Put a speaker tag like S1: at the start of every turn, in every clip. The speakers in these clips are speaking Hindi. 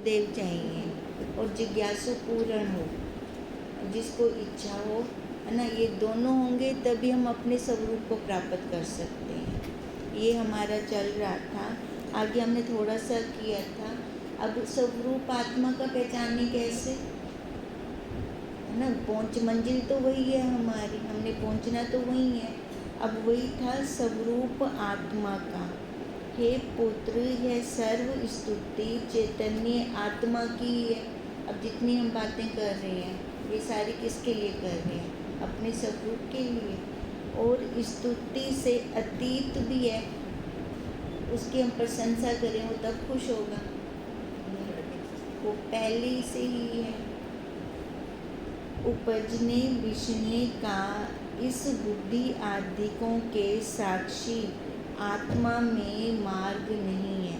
S1: गुरुदेव चाहिए और जिज्ञासु पूर्ण हो, जिसको इच्छा हो, है ना, ये दोनों होंगे तभी हम अपने स्वरूप को प्राप्त कर सकते हैं। ये हमारा चल रहा था, आगे हमने थोड़ा सा किया था। अब स्वरूप आत्मा का पहचाने कैसे, है ना, मंजिल तो वही है हमारी, हमने पहुंचना तो वही है। अब वही था स्वरूप आत्मा का। हे पुत्र, यह सर्व स्तुति चैतन्य आत्मा की है। अब जितनी हम बातें कर रहे हैं ये सारी किसके लिए कर रहे हैं? अपने स्वरूप के लिए। और स्तुति से अतीत भी है, उसकी हम प्रशंसा करें वो तब खुश होगा, वो पहले से ही है। उपजने विषने का इस बुद्धि आदिकों के साक्षी आत्मा में मार्ग नहीं है।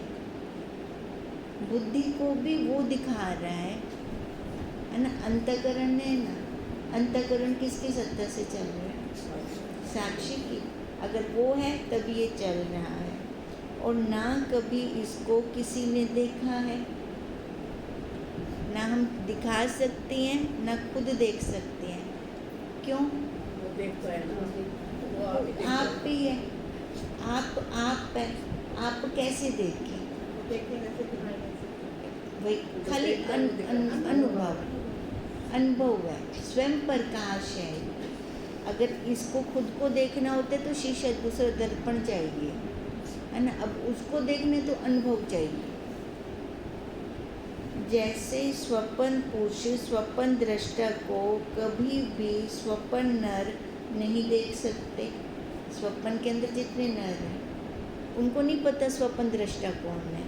S1: बुद्धि को भी वो दिखा रहा है ना, अंतःकरण है ना। अंतःकरण किसकी सत्ता से चल रहा है? साक्षी की। अगर वो है तभी ये चल रहा है। और ना कभी इसको किसी ने देखा है, ना हम दिखा सकते हैं, ना खुद देख सकते हैं। क्यों?
S2: वो देखता है ना, वो
S1: आप भी है, आप है, आप कैसे देखें? वही खाली अनुभव है, स्वयं प्रकाश है। अगर इसको खुद को देखना होता है तो शीशा, दूसरा दर्पण चाहिए, है ना। अब उसको देखने तो अनुभव चाहिए। जैसे स्वप्न पुरुष स्वप्न दृष्टा को कभी भी स्वप्न नर नहीं देख सकते। स्वप्न के अंदर जितने नर हैं उनको नहीं पता स्वप्न दृष्टा कौन है।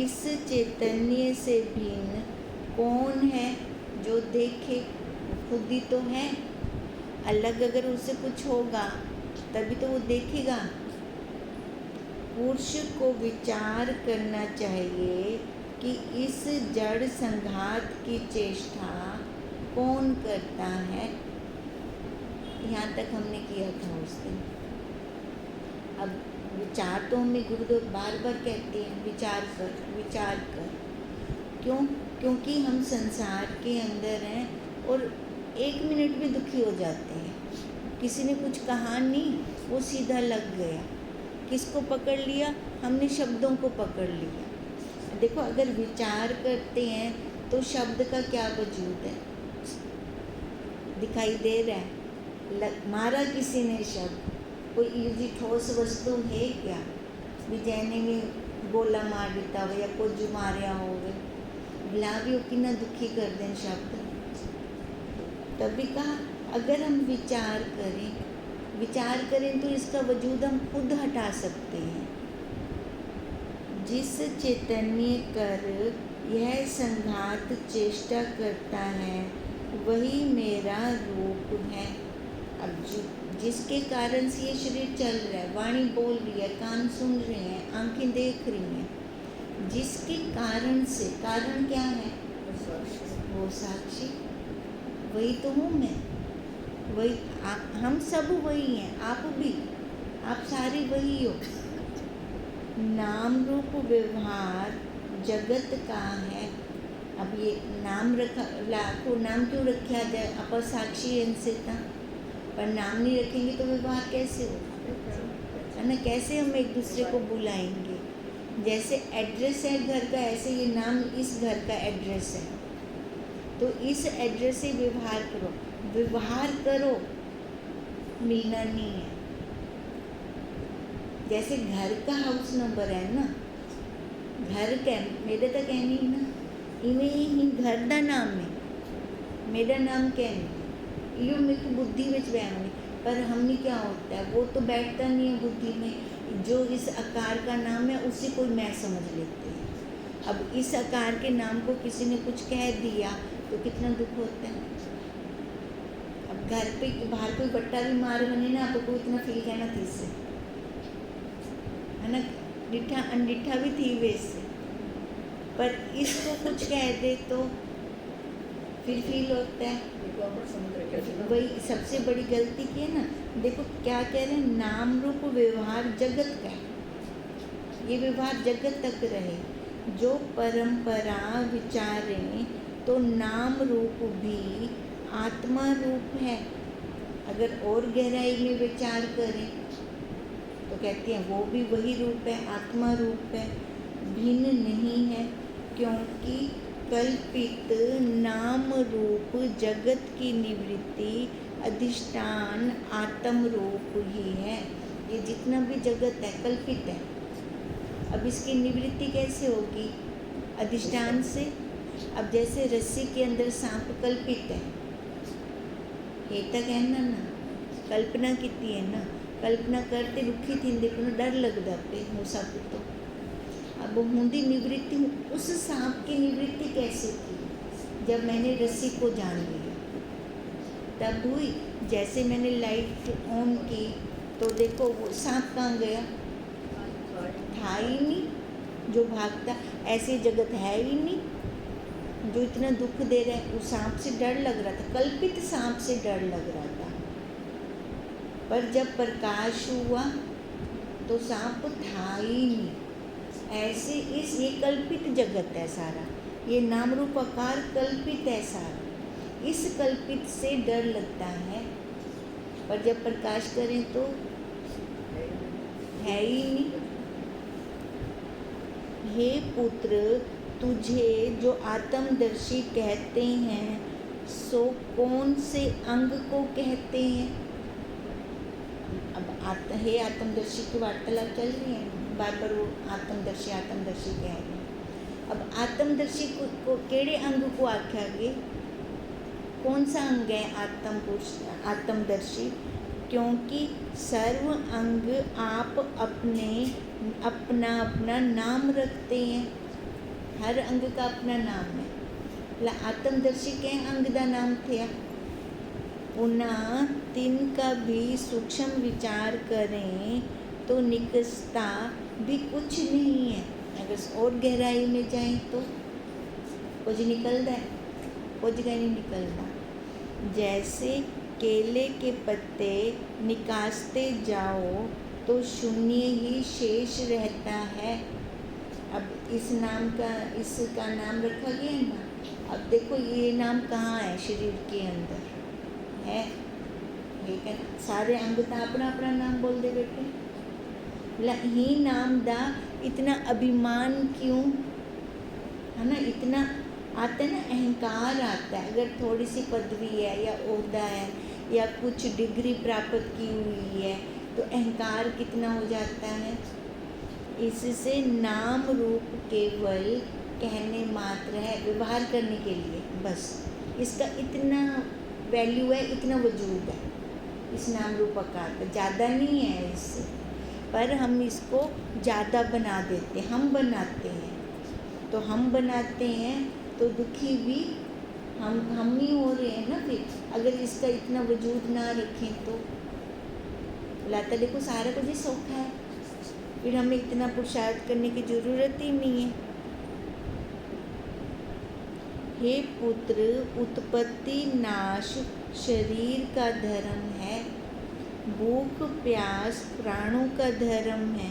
S1: इस चैतन्य से भिन्न कौन है जो देखे? खुद ही तो है। अलग अगर उससे कुछ होगा तभी तो वो देखेगा। पुरुष को विचार करना चाहिए कि इस जड़ संघात की चेष्टा कौन करता है। यहाँ तक हमने किया था उस दिन। अब विचार तो हमें गुरुदेव बार बार कहते हैं, विचार कर, विचार कर। क्यों? क्योंकि हम संसार के अंदर हैं और 1 मिनट में दुखी हो जाते हैं। किसी ने कुछ कहा नहीं, वो सीधा लग गया। किसको पकड़ लिया? हमने शब्दों को पकड़ लिया। देखो, अगर विचार करते हैं तो शब्द का क्या वजूद है? दिखाई दे रहा है, मारा किसी ने शब्द, कोई इजी ठोस वस्तु है क्या? विजयने में गोला मार देता हो या कुछ जो मारिया हो बिलावी कि ना दुखी कर दें शब्द। तभी कहा अगर हम विचार करें तो इसका वजूद हम खुद हटा सकते हैं। जिस चैतन्य कर यह संघात चेष्टा करता है वही मेरा रूप है। अब जिसके कारण से ये शरीर चल रहा है, वाणी बोल रही है, कान सुन रहे हैं, आंखें देख रही हैं, जिसके कारण से, कारण क्या है? वो साक्षी, वही तो हूँ मैं, वही हम सब वही हैं, आप भी, आप सारे वही हो। नाम रूप व्यवहार जगत का है। अब ये नाम रखा, लाखों नाम क्यों रखा जाए? आप साक्षी इनसे था, पर नाम नहीं रखेंगे तो व्यवहार कैसे होगा, है ना। कैसे हम एक दूसरे को बुलाएंगे? जैसे एड्रेस है घर का, ऐसे ये नाम इस घर का एड्रेस है, तो इस एड्रेस से व्यवहार करो। व्यवहार करो, मिलना नहीं है। जैसे घर का हाउस नंबर है ना, घर का मेरे तो कहनी ना, इवें ही घर का नाम है, मेरा नाम कहनी यो मेरे को बुद्धि में बहनी। पर हमने क्या होता है, वो तो बैठता नहीं है बुद्धि में। जो इस आकार का नाम है उसी को मैं समझ लेते हैं। अब इस आकार के नाम को किसी ने कुछ कह दिया तो कितना दुख होता है। अब घर पे बाहर कोई बट्टा भी मार बने ना, आपको इतना फील कहना थी इससे, है ना, डिठा अनडिठा भी थी वैसे, पर इसको कुछ कह दे तो फिर फील होता है। वही सबसे बड़ी गलती की है ना। देखो क्या कह रहे हैं, नाम रूप व्यवहार जगत का है, ये व्यवहार जगत तक रहे। जो परंपरा विचारें तो नाम रूप भी आत्मा रूप है। अगर और गहराई में विचार करें तो कहते हैं वो भी वही रूप है, आत्मा रूप है, भिन्न नहीं है, क्योंकि कल्पित नाम रूप जगत की निवृत्ति अधिष्ठान आत्म रूप ही है। ये जितना भी जगत है कल्पित है। अब इसकी निवृत्ति कैसे होगी? अधिष्ठान से। अब जैसे रस्सी के अंदर सांप कल्पित है, ये तक है ना, कल्पना कितनी है ना, कल्पना करते रुखी थी, देखो डर लगता पे मूसा को। तो अब हुंदी निवृत्ति, उस सांप की निवृत्ति कैसे की? जब मैंने रस्सी को जान लिया तब हुई। जैसे मैंने लाइट ऑन की तो देखो वो सांप कहाँ गया, था ही नहीं जो भागता। ऐसी जगत है ही नहीं जो इतना दुख दे रहा है। उस सांप से डर लग रहा था, कल्पित सांप से डर लग रहा था, पर जब प्रकाश हुआ तो सांप था ही नहीं। ऐसे ये कल्पित जगत है सारा, ये नाम रूप आकार कल्पित है सारा। इस कल्पित से डर लगता है, पर जब प्रकाश करें तो है ही नहीं। हे पुत्र, तुझे जो आत्मदर्शी कहते हैं सो कौन से अंग को कहते हैं? अब हे आत्मदर्शी की वार्तालाप चल रही है, बार बार वो आत्मदर्शी कह रहे हैं। अब आत्मदर्शी को केड़े अंग को आख्या गए? कौन सा अंग है आत्मदर्शी? क्योंकि सर्व अंग आप अपना नाम रखते हैं। हर अंग का अपना नाम है। आत्मदर्शी के अंग का नाम थे। उन्हें तीन का भी सूक्ष्म विचार करें तो निकसता भी कुछ नहीं है। अगर और गहराई में जाएं तो कुछ निकलता है, कुछ का नहीं निकलता। जैसे केले के पत्ते निकालते जाओ तो शून्य ही शेष रहता है। अब इसका नाम रखा गया है ना। अब देखो ये नाम कहाँ है? शरीर के अंदर है, ठीक है। सारे अंग तो अपना अपना नाम बोल दे बेटे। ही नाम दा इतना अभिमान क्यों, है ना? इतना आता है ना, अहंकार आता है। अगर थोड़ी सी पदवी है या ओहदा है या कुछ डिग्री प्राप्त की हुई है तो अहंकार कितना हो जाता है। इससे नाम रूप केवल कहने मात्र है, व्यवहार करने के लिए बस। इसका इतना वैल्यू है, इतना वजूद है इस नाम रूप आकार का, ज़्यादा नहीं है इससे। पर हम इसको ज़्यादा बना देते, हम बनाते हैं। तो हम बनाते हैं तो दुखी भी हम ही हो रहे हैं ना। फिर अगर इसका इतना वजूद ना रखें तो लाता देखो सारा कुछ ही सौखा है, फिर हमें इतना पुरुषार्थ करने की ज़रूरत ही नहीं है। हे पुत्र, उत्पत्ति नाश शरीर का धर्म है, भूख प्यास प्राणों का धर्म है,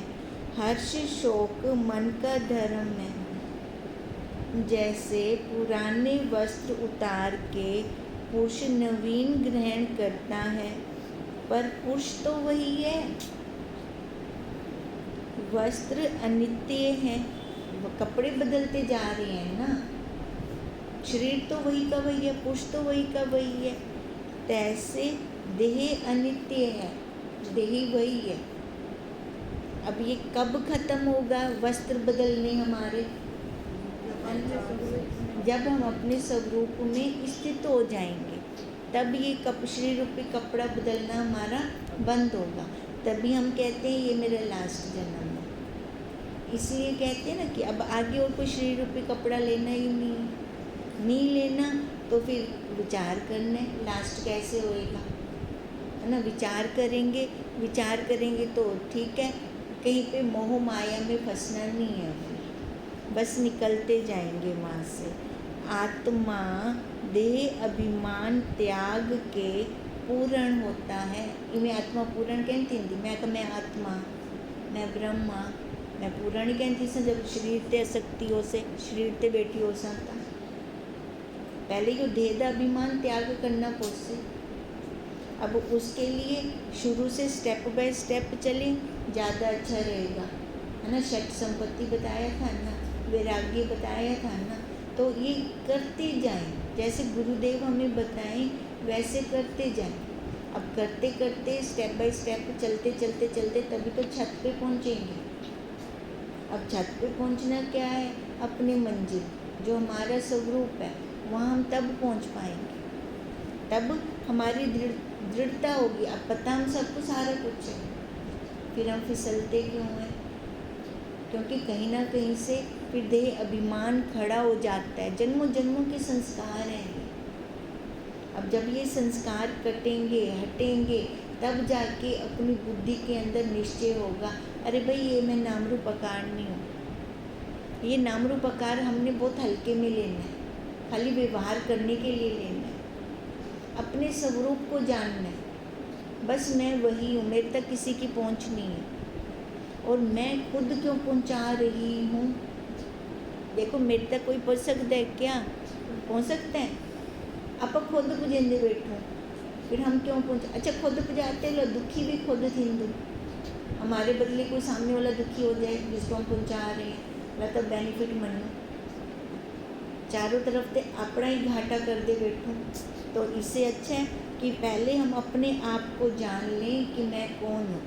S1: हर्ष शोक मन का धर्म है। जैसे पुराने वस्त्र उतार के पुरुष नवीन ग्रहण करता है, पर पुरुष तो वही है। वस्त्र अनित्य है, कपड़े बदलते जा रहे हैं ना। शरीर तो वही का वही है, पुरुष तो वही का वही है। तैसे देह अनित्य है, देही वही है। अब ये कब खत्म होगा वस्त्र बदलने हमारे? जब हम अपने स्वरूप में स्थित हो जाएंगे, तब ये शरीर रूपी कपड़ा बदलना हमारा बंद होगा। तभी हम कहते हैं ये मेरा लास्ट जन्म है। इसलिए कहते हैं ना कि अब आगे और कोई शरीर रूपी कपड़ा लेना ही नहीं लेना। तो फिर विचार करना है लास्ट कैसे होएगा, है ना। विचार करेंगे तो ठीक है, कहीं पे मोह माया में फंसना नहीं है। फिर बस निकलते जाएंगे वहाँ से। आत्मा देह अभिमान त्याग के पूर्ण होता है। इमें आत्मा पूर्ण कहती थी। मैं आत्मा, मैं ब्रह्मा, मैं पूरा नहीं कहती सा जब शरीर ते शक्ति हो से शरीर ते बैठी हो सकता पहले यो देह का अभिमान त्याग करना पड़से। अब उसके लिए शुरू से स्टेप बाय स्टेप चले ज़्यादा अच्छा रहेगा, है ना। षट संपत्ति बताया था ना, वैराग्य बताया था ना, तो ये करते जाएं जैसे गुरुदेव हमें बताएं वैसे करते जाएं। अब करते करते स्टेप बाय स्टेप चलते चलते चलते तभी तो छत पे पहुंचेंगे। अब छत पे पहुंचना क्या है, अपनी मंजिल जो हमारा स्वरूप है वहाँ हम तब पहुंच पाएंगे, तब हमारी दृढ़ता होगी। अब पता हम सबको सारा कुछ है, फिर हम फिसलते क्यों हैं? क्योंकि कहीं ना कहीं से फिर देह अभिमान खड़ा हो जाता है। जन्मों जन्मों के संस्कार हैं ये। अब जब ये संस्कार कटेंगे हटेंगे तब जाके अपनी बुद्धि के अंदर निश्चय होगा, अरे भाई ये मैं नाम रूप आकार नहीं हूँ। ये नाम रूप आकार हमने बहुत हल्के में लेना है, खाली व्यवहार करने के लिए लेना है। अपने स्वरूप को जानना है, बस मैं वही हूँ, मेरे तक किसी की पहुँच नहीं है। और मैं खुद क्यों पहुँचा रही हूँ? देखो मेरे तक कोई पहुँच सकता है क्या? पहुँच सकता है? आप खुद पुजेंदे बैठो, फिर हम क्यों पहुँचे? अच्छा खुद पुजाते लो, दुखी भी खुद थींदू। हमारे बदले कोई सामने वाला दुखी हो जाए जिसको हम पहुँचा रहे हैं, वह तो बेनिफिट मनो। चारों तरफ से अपना ही घाटा कर दे बैठो। तो इससे अच्छा है कि पहले हम अपने आप को जान लें कि मैं कौन हूँ।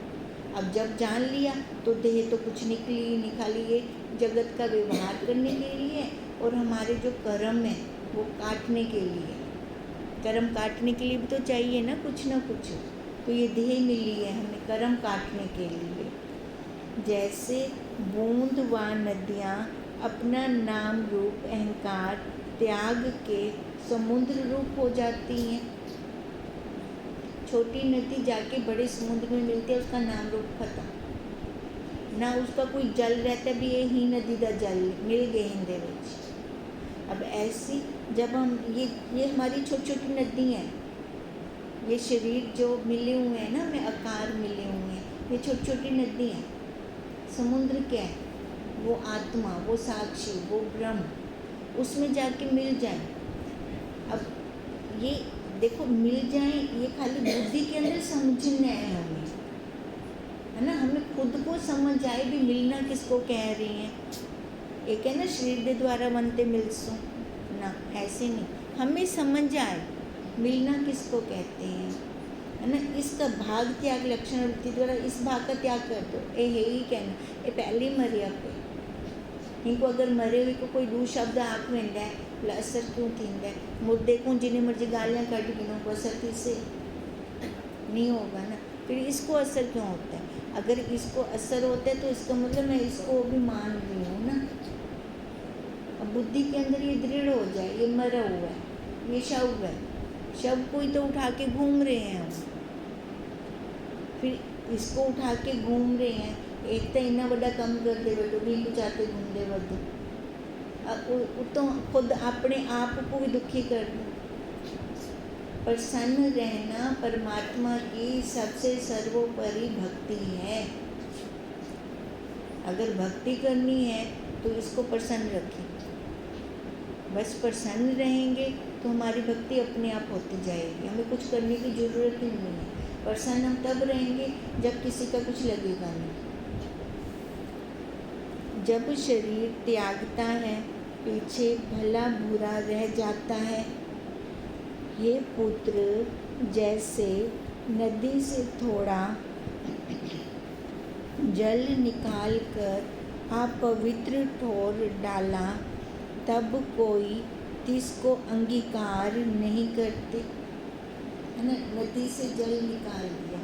S1: अब जब जान लिया तो देह तो कुछ निकली ही नहीं, खाली ये जगत का व्यवहार करने के लिए और हमारे जो कर्म है वो काटने के लिए। कर्म काटने के लिए भी तो चाहिए ना कुछ, तो ये देह मिली है हमें कर्म काटने के लिए। जैसे बूंद व नदियाँ अपना नाम रूप अहंकार त्याग के समुद्र रूप हो जाती हैं। छोटी नदी जाके बड़े समुद्र में मिलती है, उसका नाम रूप खत्म ना, उसका कोई जल रहता भी यही नदी का जल मिल गए हिंदे विच। अब ऐसी जब हम ये हमारी छोटी छोटी नदी हैं, ये शरीर जो मिले हुए हैं ना, हमें आकार मिले हुए हैं, ये छोटी छोटी नदी हैं। समुद्र क्या है? वो आत्मा, वो साक्षी, वो ब्रह्म, उसमें जाके मिल जाए। अब ये देखो मिल जाए, ये खाली बुद्धि के अंदर समझना है हमें, है ना। हमें खुद को समझ आए भी मिलना किसको कह रही हैं। एक है ना शरीर के द्वारा बनते मिलसो ना, ऐसे नहीं, हमें समझ आए मिलना किसको कहते हैं, है ना। इसका भाग त्याग लक्षण वृत्ति द्वारा इस भाग का त्याग कर दो। ये है ही कहना, ये पहले ही मरिया पे इनको अगर मरे हुए को कोई दू शब्द आँख वेंदा है भला असर क्यों थींदा है? मुर्दे को जिन्हें मर्जी गालियाँ कट गिनो को असर किससे नहीं होगा ना, फिर इसको असर क्यों होता है? अगर इसको असर होता है तो इसका मतलब मैं इसको भी मान रही हूँ ना। अब बुद्धि के अंदर ये दृढ़ हो जाए, ये मरा हुआ है, ये शव है, शव को ही तो उठा के घूम रहे हैं हम, फिर इसको उठा के घूम रहे हैं। एक तो इन्ना बड़ा काम कर दे बैठो भी चाहते घूमते वध, तो खुद अपने आप को भी दुखी कर दो। प्रसन्न रहना परमात्मा की सबसे सर्वोपरि भक्ति है। अगर भक्ति करनी है तो इसको प्रसन्न रखें, बस प्रसन्न रहेंगे तो हमारी भक्ति अपने आप होती जाएगी, हमें कुछ करने की ज़रूरत ही नहीं है। प्रसन्न हम तब रहेंगे जब किसी का कुछ लगेगा नहीं। जब शरीर त्यागता है पीछे भला बुरा रह जाता है। हे पुत्र, जैसे नदी से थोड़ा जल निकाल कर अपवित्र ठोर डाला तब कोई तिसको अंगीकार नहीं करते, है ना। नदी से जल निकाल दिया,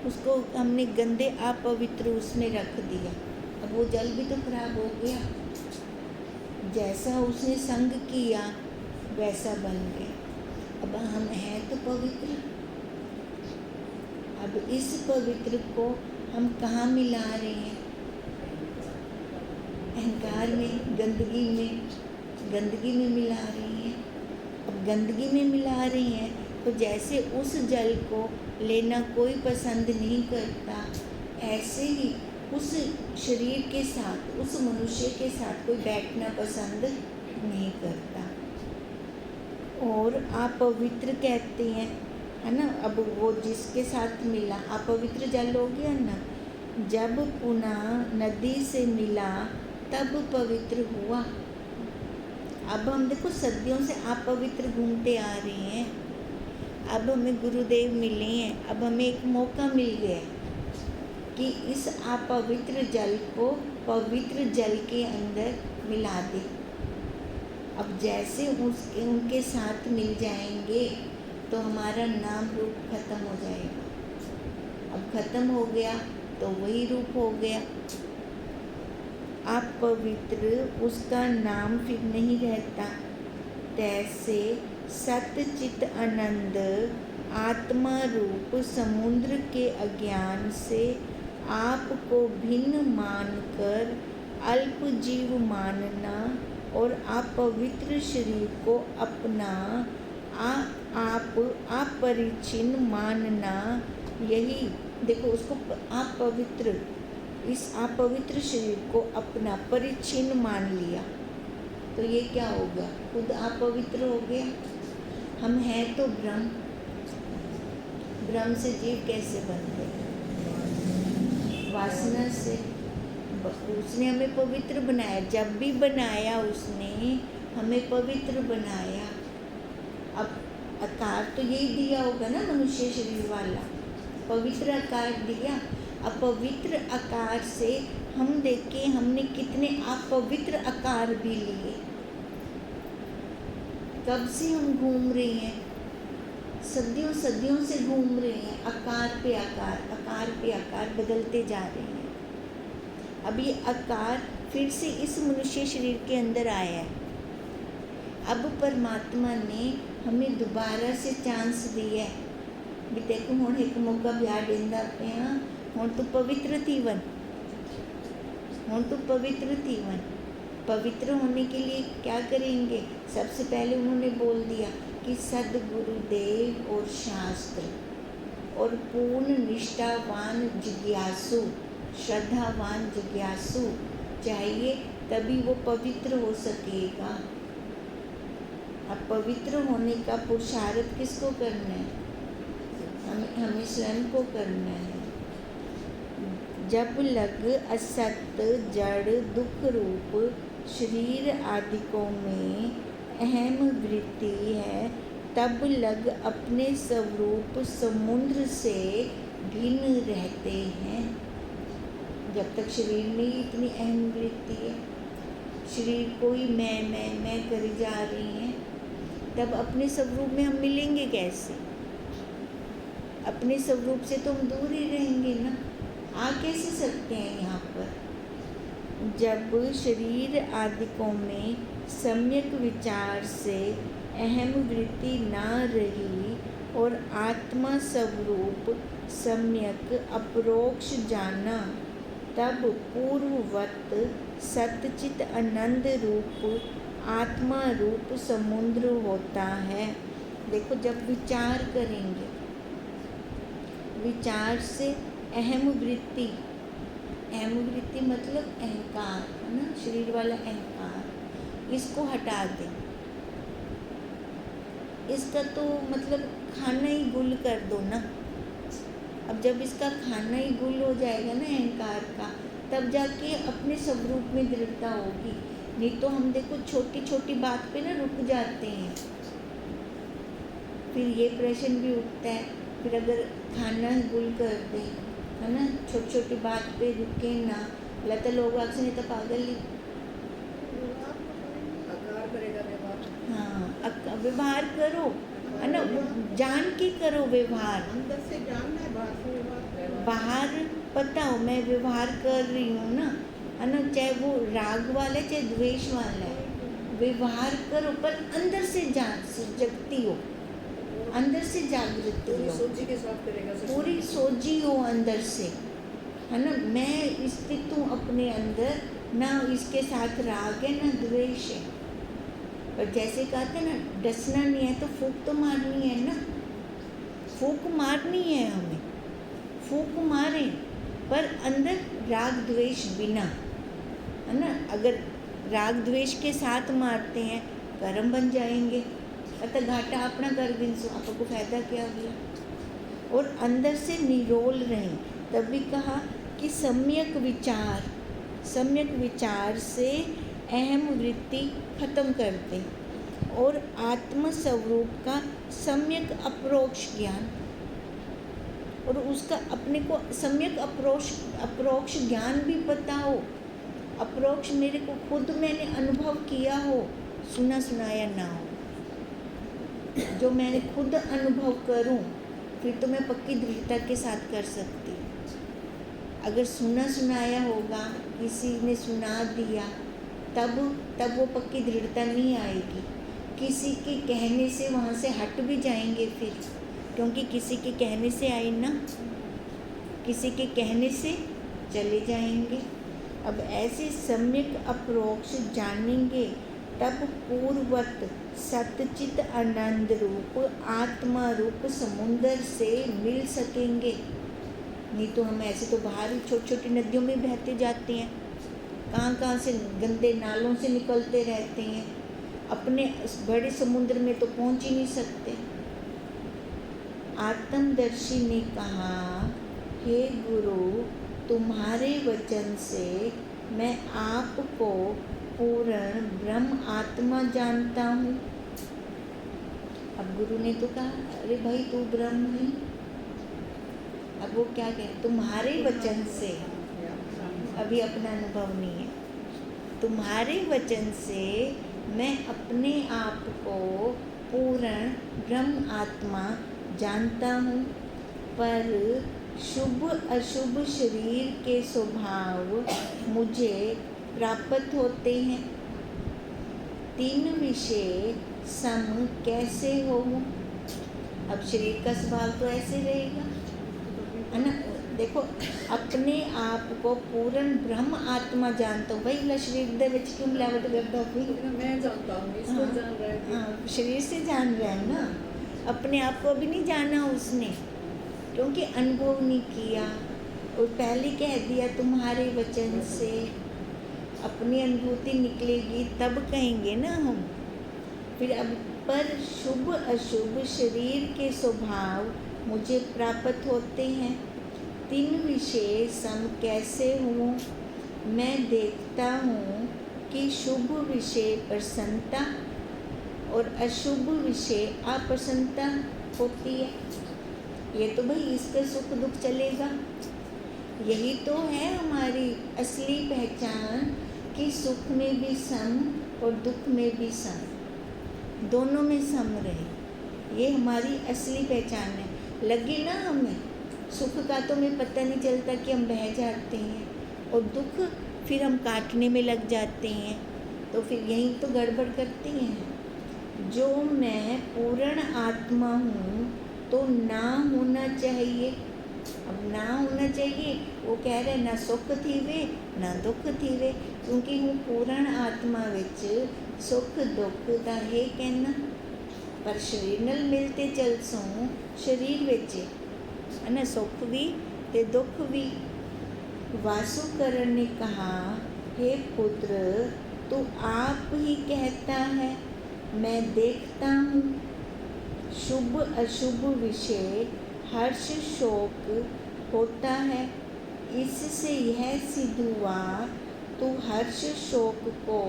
S1: उसको हमने गंदे अपवित्र उसमें रख दिया, अब वो जल भी तो खराब हो गया। जैसा उसने संग किया वैसा बन गया। अब हम हैं तो पवित्र, अब इस पवित्र को हम कहाँ मिला रहे हैं? अहंकार में, गंदगी में मिला रही हैं। अब गंदगी में मिला रही हैं तो जैसे उस जल को लेना कोई पसंद नहीं करता, ऐसे ही उस शरीर के साथ, उस मनुष्य के साथ कोई बैठना पसंद नहीं करता। और अपवित्र कहते हैं, है ना। अब वो जिसके साथ मिला, अपवित्र जल हो गया ना, जब पुनः नदी से मिला तब पवित्र हुआ। अब हम देखो सदियों से अपवित्र घूमते आ रहे हैं, अब हमें गुरुदेव मिले हैं, अब हमें एक मौका मिल गया कि इस अपवित्र जल को पवित्र जल के अंदर मिला दे। अब जैसे उनके साथ मिल जाएंगे तो हमारा नाम रूप खत्म हो जाएगा। अब खत्म हो गया तो वही रूप हो गया। अपवित्र उसका नाम फिर नहीं रहता। तैसे सत्य चित आनंद आत्मा रूप समुद्र के अज्ञान से आपको भिन्न मानकर अल्प जीव मानना और अपवित्र शरीर को अपना आप अपरिचिन्न मानना, यही देखो उसको अपवित्र, इस अपवित्र शरीर को अपना परिचिन्न मान लिया तो ये क्या हो गया, खुद अपवित्र हो गया। हम हैं तो ब्रह्म, ब्रह्म से जीव कैसे बनते, वासना से। उसने हमें पवित्र बनाया, जब भी बनाया उसने हमें पवित्र बनाया। अब आकार तो यही दिया होगा ना मनुष्य शरीर वाला, पवित्र आकार दिया। अपवित्र आकार से हम देखें हमने कितने अपवित्र आकार भी लिए। कब से हम घूम रहे हैं, सदियों सदियों से घूम रहे हैं, आकार पे आकार, आकार पे आकार बदलते जा रहे हैं। अब ये आकार फिर से इस मनुष्य शरीर के अंदर आया है। अब परमात्मा ने हमें दोबारा से चांस दिया है भी देखो हुण एक मौका ब्याह देंदा पिया, हुण तू पवित्र थी वन, हुण तू पवित्र थी वन। पवित्र होने के लिए क्या करेंगे, सबसे पहले उन्होंने बोल दिया कि सद्गुरुदेव और शास्त्र और पूर्ण निष्ठावान जिज्ञासु, श्रद्धावान जिज्ञासु चाहिए, तभी वो पवित्र हो सकेगा। अब पवित्र होने का पुरुषार्थ किसको करना है, हमें स्वयं को करना है। जब लग असत जड़ दुख रूप शरीर आदिकों में अहम वृत्ति है, तब लग अपने स्वरूप समुद्र से भिन्न रहते हैं। जब तक शरीर में ही इतनी अहम वृत्ति है, शरीर को ही मैं करी जा रही हैं, तब अपने स्वरूप में हम मिलेंगे कैसे। अपने स्वरूप से तो हम दूर ही रहेंगे ना, आ कैसे सकते हैं यहाँ पर। जब शरीर आदिकों में सम्यक विचार से अहम वृत्ति ना रही और आत्मा स्वरूप सम्यक अपरोक्ष जाना, तब पूर्ववत सतचित आनंद रूप आत्मा रूप समुद्र होता है। देखो जब विचार करेंगे, विचार से अहम वृत्ति, अहम वृत्ति मतलब अहंकार है ना, शरीर वाला अहंकार, इसको हटा दें। इसका तो मतलब खाना ही गुल कर दो ना। अब जब इसका खाना ही गुल हो जाएगा ना अहंकार का, तब जाके अपने स्वरूप में दृढ़ता होगी। नहीं तो हम देखो छोटी छोटी बात पे ना रुक जाते हैं, फिर ये प्रश्न भी उठता है, फिर अगर खाना गुल कर दें है ना, छोटी छोटी बात पे रुके ना, लता लोग अक्सर नहीं तो पागल ही।
S2: आकार करेगा व्यवहार,
S1: हाँ व्यवहार करो है ना, जान के करो व्यवहार।
S2: अंदर से जानना है, बाहर से व्यवहार।
S1: बाहर पता हो मैं व्यवहार कर रही हूँ ना, है ना, चाहे वो राग वाला है चाहे द्वेष वाला है, व्यवहार करो पर अंदर से जान जगती हो, अंदर से जागृति
S2: पूरी
S1: हो,
S2: सोची के साथ करेगा,
S1: पूरी सोची हो अंदर से, है ना। मैं स्थित हूँ अपने अंदर, ना इसके साथ राग है ना द्वेष है। पर जैसे कहते हैं ना, डसना नहीं है तो फूंक तो मारनी है ना, फूंक मारनी है हमें, फूंक मारें पर अंदर राग द्वेष बिना, है ना। अगर राग द्वेष के साथ मारते हैं कर्म बन जाएंगे, अतः घाटा अपना कर दिनसो, आपको फायदा क्या हुआ। और अंदर से निरोल रहें, तभी कहा कि सम्यक विचार से अहम वृत्ति खत्म कर दें और आत्म स्वरूप का सम्यक अप्रोक्ष ज्ञान, और उसका अपने को सम्यक अप्रोक्ष ज्ञान भी पता हो। अप्रोक्ष मेरे को खुद मैंने अनुभव किया हो, सुना सुनाया ना हो, जो मैंने खुद अनुभव करूं, फिर तो मैं पक्की दृढ़ता के साथ कर सकती हूँ। अगर सुना सुनाया होगा, किसी ने सुना दिया, तब वो पक्की दृढ़ता नहीं आएगी। किसी के कहने से वहाँ से हट भी जाएंगे फिर, क्योंकि किसी के कहने से आए ना, किसी के कहने से चले जाएंगे। अब ऐसे सम्यक अप्रोक्ष जानेंगे, तब पूर्ववत सतचित आनंद रूप आत्मा रूप समुंदर से मिल सकेंगे। नहीं तो हम ऐसे तो बाहर छोटी छोटी नदियों में बहते जाते हैं, कहाँ से गंदे नालों से निकलते रहते हैं, अपने बड़े समुद्र में तो पहुँच ही नहीं सकते। आत्मदर्शी ने कहा, हे गुरु, तुम्हारे वचन से मैं आपको पूर्ण ब्रह्म आत्मा जानता हूँ। अब गुरु ने तो कहा, अरे भाई तू ब्रह्म है। अब वो क्या कहे, तुम्हारे वचन से, अभी अपना अनुभव नहीं है, तुम्हारे वचन से मैं अपने आप को पूर्ण ब्रह्म आत्मा जानता हूँ, पर शुभ अशुभ शरीर के स्वभाव मुझे प्राप्त होते हैं। तीन विषय सम कैसे हो। अब शरीर का स्वभाव तो ऐसे रहेगा, है ना। देखो, अपने आप को पूर्ण ब्रह्म आत्मा जानता हूँ। भाई ला शरीर दे विच क्यों मिलावट करता हूँ,
S2: मैं जानता हूँ, इसको जान रहा है।
S1: हाँ, शरीर से जान रहा है ना, अपने आप को अभी नहीं जाना उसने, क्योंकि अनुभव नहीं किया। और पहले कह दिया तुम्हारे वचन से, अपनी अनुभूति निकलेगी तब कहेंगे ना हम। फिर अब पर शुभ अशुभ शरीर के स्वभाव मुझे प्राप्त होते हैं। तीन विषय सम कैसे हूँ। मैं देखता हूँ कि शुभ विषय प्रसन्नता और अशुभ विषय अप्रसन्नता होती है। ये तो भाई इसका सुख दुख चलेगा। यही तो है हमारी असली पहचान, कि सुख में भी सम और दुख में भी सम, दोनों में सम रहे। ये हमारी असली पहचान है। लगे ना हमें सुख का तो हमें पता नहीं चलता कि हम बह जाते हैं, और दुख फिर हम काटने में लग जाते हैं, तो फिर यही तो गड़बड़ करते हैं। जो मैं पूर्ण आत्मा हूँ तो ना होना चाहिए। अब ना होना चाहिए, वो कह रहे ना सुख थीवे ना दुख थीवे, क्योंकि हूँ पूर्ण आत्मा विच सुख दुख दा है कहना। पर शरीर नाल मिलते चल सो शरीर विच है ना, सुख भी ते दुख भी। वासुकरण ने कहा, हे पुत्र, तू आप ही कहता है, मैं देखता हूँ। शुभ अशुभ विषय हर्ष शोक होता है। इससे यह सिद्ध हुआ तू हर्ष शोक को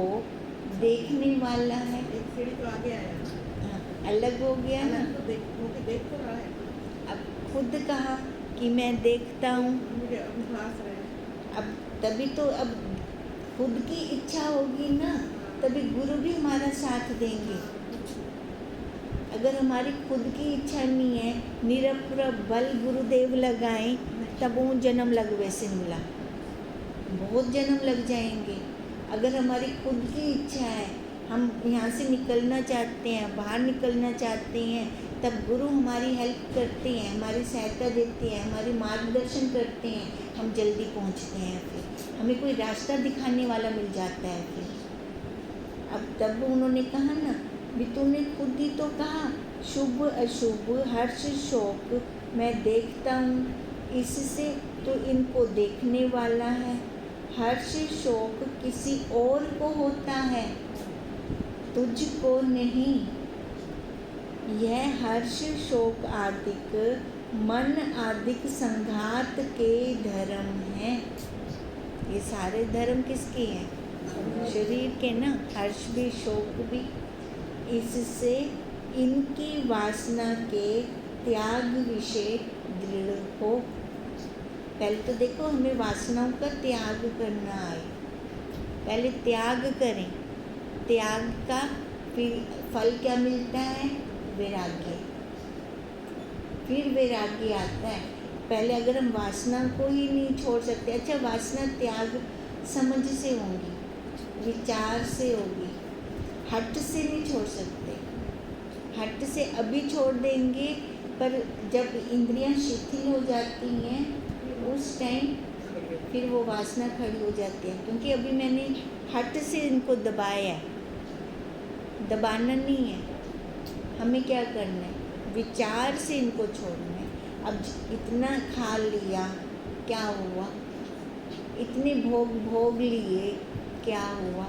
S1: देखने वाला है।
S2: एक सीढ़ी तो आगे आया,
S1: हाँ, अलग हो गया ना।
S2: तो देख तो रहा है।
S1: अब खुद कहा कि मैं देखता हूँ।
S2: मुझे अभ्यास रहे।
S1: अब तभी तो, अब खुद की इच्छा होगी ना, तभी गुरु भी हमारा साथ देंगे। अगर हमारी खुद की इच्छा नहीं है, निरपुरा बल गुरुदेव लगाएं, तब वो जन्म लगवे से मिला, बहुत जन्म लग जाएंगे। अगर हमारी खुद की इच्छा है, हम यहाँ से निकलना चाहते हैं, बाहर निकलना चाहते हैं, तब गुरु हमारी हेल्प करते हैं, हमारी सहायता देते हैं, हमारी मार्गदर्शन करते हैं, हम जल्दी पहुँचते हैं। फिर हमें कोई रास्ता दिखाने वाला मिल जाता है। फिर अब तब उन्होंने कहा ना, भी तूने खुद ही तो कहा, शुभ अशुभ हर्ष शोक मैं देखता हूँ, इससे तो इनको देखने वाला है। हर्ष शोक किसी और को होता है, तुझको नहीं। यह हर्ष शोक आदिक मन आदिक संघात के धर्म हैं। ये सारे धर्म किसके हैं? शरीर के ना। हर्ष भी शोक भी। इससे इनकी वासना के त्याग विषय दृढ़ हो। पहले तो देखो हमें वासनाओं का त्याग करना है। पहले त्याग करें। त्याग का फिर फल क्या मिलता है? वैराग्य। फिर वैराग्य आता है। पहले अगर हम वासना को ही नहीं छोड़ सकते, अच्छा वासना त्याग समझ से होंगी, विचार से होगी, हट से नहीं छोड़ सकते। हट से अभी छोड़ देंगे, पर जब इंद्रियां शिथिल हो जाती हैं उस टाइम फिर वो वासना खड़ी हो जाती है, क्योंकि अभी मैंने हट से इनको दबाया है। दबाना नहीं है, हमें क्या करना है? विचार से इनको छोड़ना है। अब इतना खा लिया, क्या हुआ? इतने भोग लिए, क्या हुआ?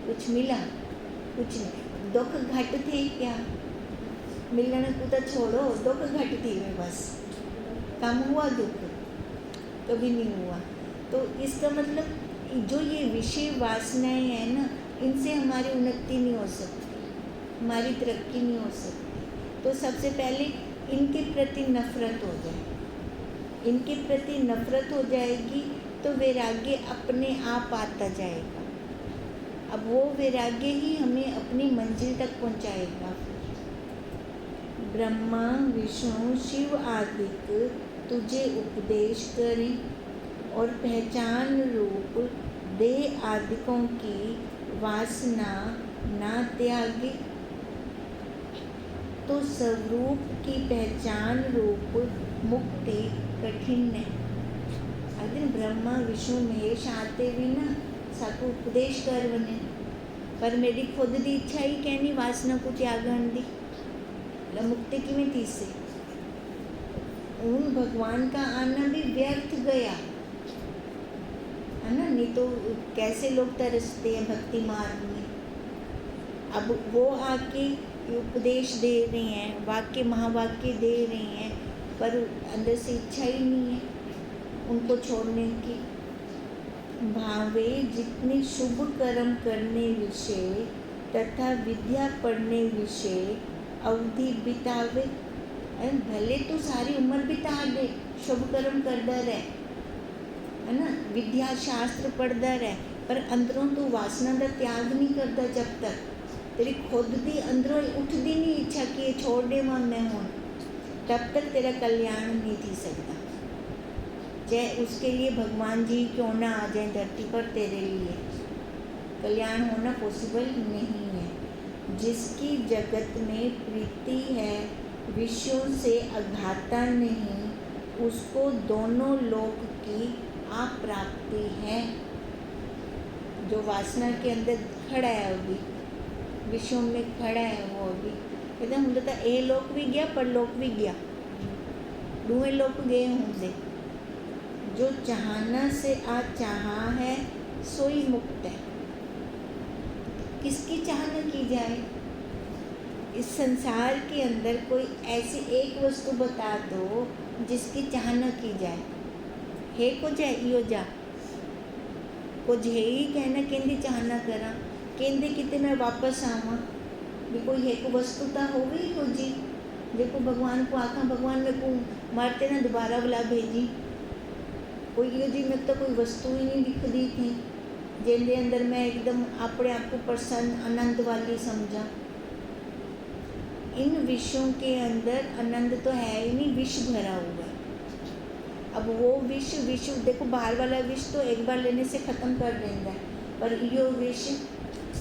S1: कुछ मिला? कुछ नहीं। दुख घट थे क्या? मिलने को तो छोड़ो, दुख घट थी में बस। कम हुआ दुख? कभी नहीं हुआ। तो इसका मतलब जो ये विषय वासनाएं हैं ना, इनसे हमारी उन्नति नहीं हो सकती, हमारी तरक्की नहीं हो सकती। तो सबसे पहले इनके प्रति नफरत हो जाए। इनके प्रति नफरत हो जाएगी तो वैराग्य अपने आप आता जाएगा। अब वो वैराग्य ही हमें अपनी मंजिल तक पहुंचाएगा। ब्रह्मा विष्णु शिव आदिक तुझे उपदेश करें और पहचान रूप देह आदिकों की वासना ना त्यागे, तो स्वरूप की पहचान रूप मुक्ति कठिन है। अगर ब्रह्मा विष्णु महेश आते भी ना साकू उपदेश कर बने, पर मेरी खुद की इच्छा ही कहनी वासना को त्यागन दी, मुक्ति की में थी से उन भगवान का आना भी व्यर्थ गया है ना। नहीं तो कैसे लोग तरसते हैं भक्ति मार्ग में। अब वो आके उपदेश दे रहे हैं, वाक्य महावाक्य दे रहे हैं, पर अंदर से इच्छा ही नहीं है उनको छोड़ने की। भावे जितने शुभ कर्म करने विषय तथा विद्या पढ़ने विषय अवधि बितावे, भले तो सारी उम्र बिता दे, शुभ कर्म करता रहे है ना, विद्या शास्त्र पढ़ता रहे, पर अंदरों तो वासना का त्याग नहीं करता। जब तक तेरी खुद दी अंदरों उठती नहीं इच्छा कि ये छोड़ दे मैं हूँ, तब तक तेरा कल्याण नहीं थी सकता। चाहे उसके लिए भगवान जी क्यों ना आ जाए धरती पर, तेरे लिए कल्याण होना पॉसिबल नहीं है। जिसकी जगत में प्रीति है, विषयों से अघाता नहीं, उसको दोनों लोक की अप्राप्ति है। जो वासना के अंदर खड़ा है अभी, विषयों में खड़ा है, वो अभी कहते हूँ तो ए लोक भी गया, परलोक भी गया, दोवें लोक गए होंगे। जो चाहना से आ चाहा है सोई मुक्त है। किसकी चाहना की जाए? इस संसार के अंदर कोई ऐसी एक वस्तु बता दो जिसकी चाहना की जाए। है को जाए यो जा कुछ है ही कहना केंद्र चाहना करा केंद्र कितने मैं वापस आवा भी कोई है को वस्तुता हो गई को जी। देखो भगवान को आखा भगवान मेरे को मारते ना दोबारा बुला भेजी कोई यो जी मैं तो कोई वस्तु ही नहीं दिखती थी जिनके अंदर मैं एकदम अपने आप को प्रसन्न आनंद वाली समझा। इन विषयों के अंदर आनंद तो है ही नहीं, विष भरा हुआ है। अब वो विष देखो बाहर वाला विष तो एक बार लेने से ख़त्म कर देता है, पर यो विष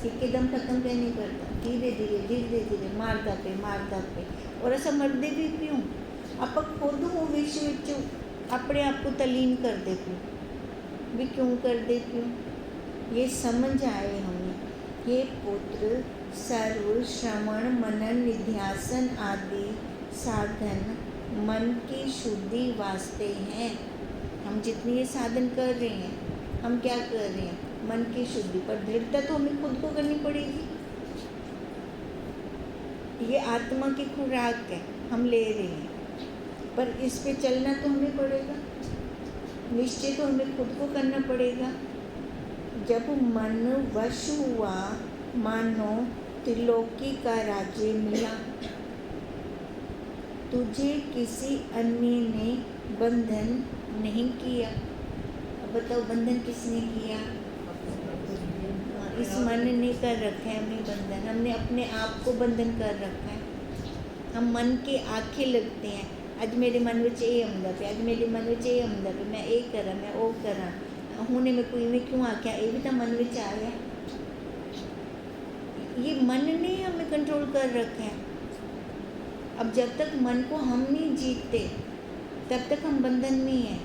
S1: एकदम ख़त्म कर नहीं करता, धीरे धीरे मारता पे। और ऐसा मरते भी क्यों? आप खुद वो विष अपने आप को तलीन कर दे भी क्यों कर दे क्यों? ये समझ आए हमें। ये पुत्र सर्व श्रवण मनन निध्यासन आदि साधन मन की शुद्धि वास्ते हैं। हम जितनी ये साधन कर रहे हैं, हम क्या कर रहे हैं? मन की शुद्धि, पर दृढ़ता तो हमें खुद को करनी पड़ेगी। ये आत्मा की खुराक है, हम ले रहे हैं, पर इस पे चलना तो हमें पड़ेगा। निश्चय तो हमें खुद को करना पड़ेगा। जब मन वश हुआ, मानो त्रिलोकी का राज्य मिला। तुझे किसी अन्य ने बंधन नहीं किया। अब बताओ, बंधन किसने किया? इस मन ने कर रखा है हमें बंधन। हमने अपने आप को बंधन कर रखा है। हम मन के आखे लगते हैं। आज मेरे मन में ये आंदा पे, आज मेरे मन में ये आंदा पे, मैं ये करा, मैं वो करा, हुणे में कोई में क्यों आख्या, ये भी तो मन में आया। ये मन ने हमें कंट्रोल कर रखा है। अब जब तक मन को हम नहीं जीतते, तब तक हम बंधन में हैं।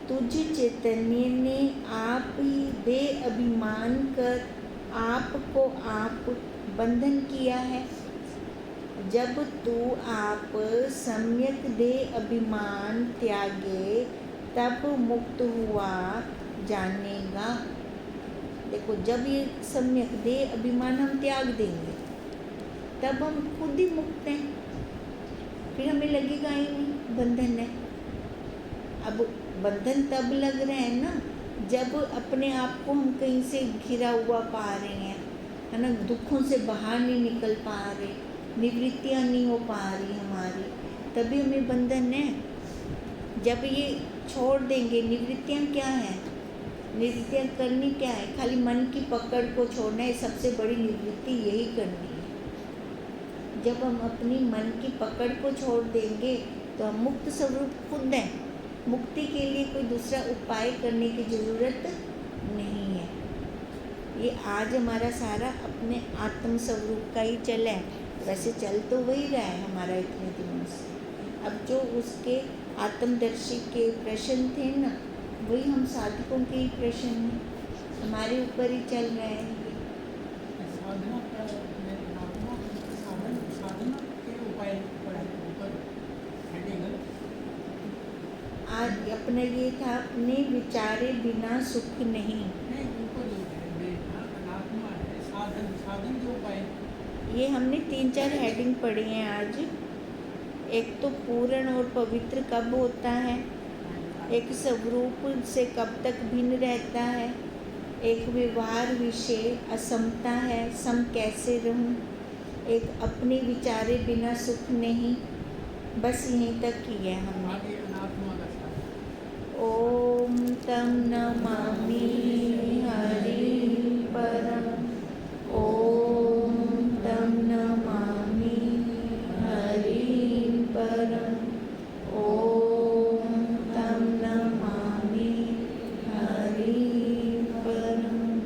S1: तुझ चैतन्य ने आप ही बेअभिमान कर आपको आप बंधन किया है। जब तू आप सम्यक दे अभिमान त्यागे, तब मुक्त हुआ जानेगा। देखो, जब ये सम्यक दे अभिमान हम त्याग देंगे, तब हम खुद ही मुक्त हैं। फिर हमें लगेगा ही नहीं बंधन है। अब बंधन तब लग रहा है ना, जब अपने आप को हम कहीं से घिरा हुआ पा रहे हैं, है ना, दुखों से बाहर नहीं निकल पा रहे, निवृत्तियाँ नहीं हो पा रही हमारी, तभी हमें बंधन है। जब ये छोड़ देंगे, निवृत्तियाँ क्या हैं? निवृत्तियाँ करनी क्या है? खाली मन की पकड़ को छोड़ना है। सबसे बड़ी निवृत्ति यही करनी है। जब हम अपनी मन की पकड़ को छोड़ देंगे, तो हम मुक्त स्वरूप खुद हैं। मुक्ति के लिए कोई दूसरा उपाय करने की ज़रूरत नहीं है। ये आज हमारा सारा अपने आत्म स्वरूप का ही चला है। वैसे चल तो वही रहा है हमारा इतने दिनों से। अब जो उसके आत्मदर्शी के प्रश्न थे ना, वही हम साधकों के ही प्रश्न हैं, हमारे ऊपर ही चल रहा है। आज अपना ये था, अपने विचारे बिना सुख नहीं। ये हमने 3-4 हेडिंग पढ़ी हैं आज। एक तो पूर्ण और पवित्र कब होता है, एक स्वरूप से कब तक भिन्न रहता है, एक व्यवहार विषय असमता है, सम कैसे रहूं, एक अपने विचारे बिना सुख नहीं। बस यहीं तक की है हमने। ओम तम नमामि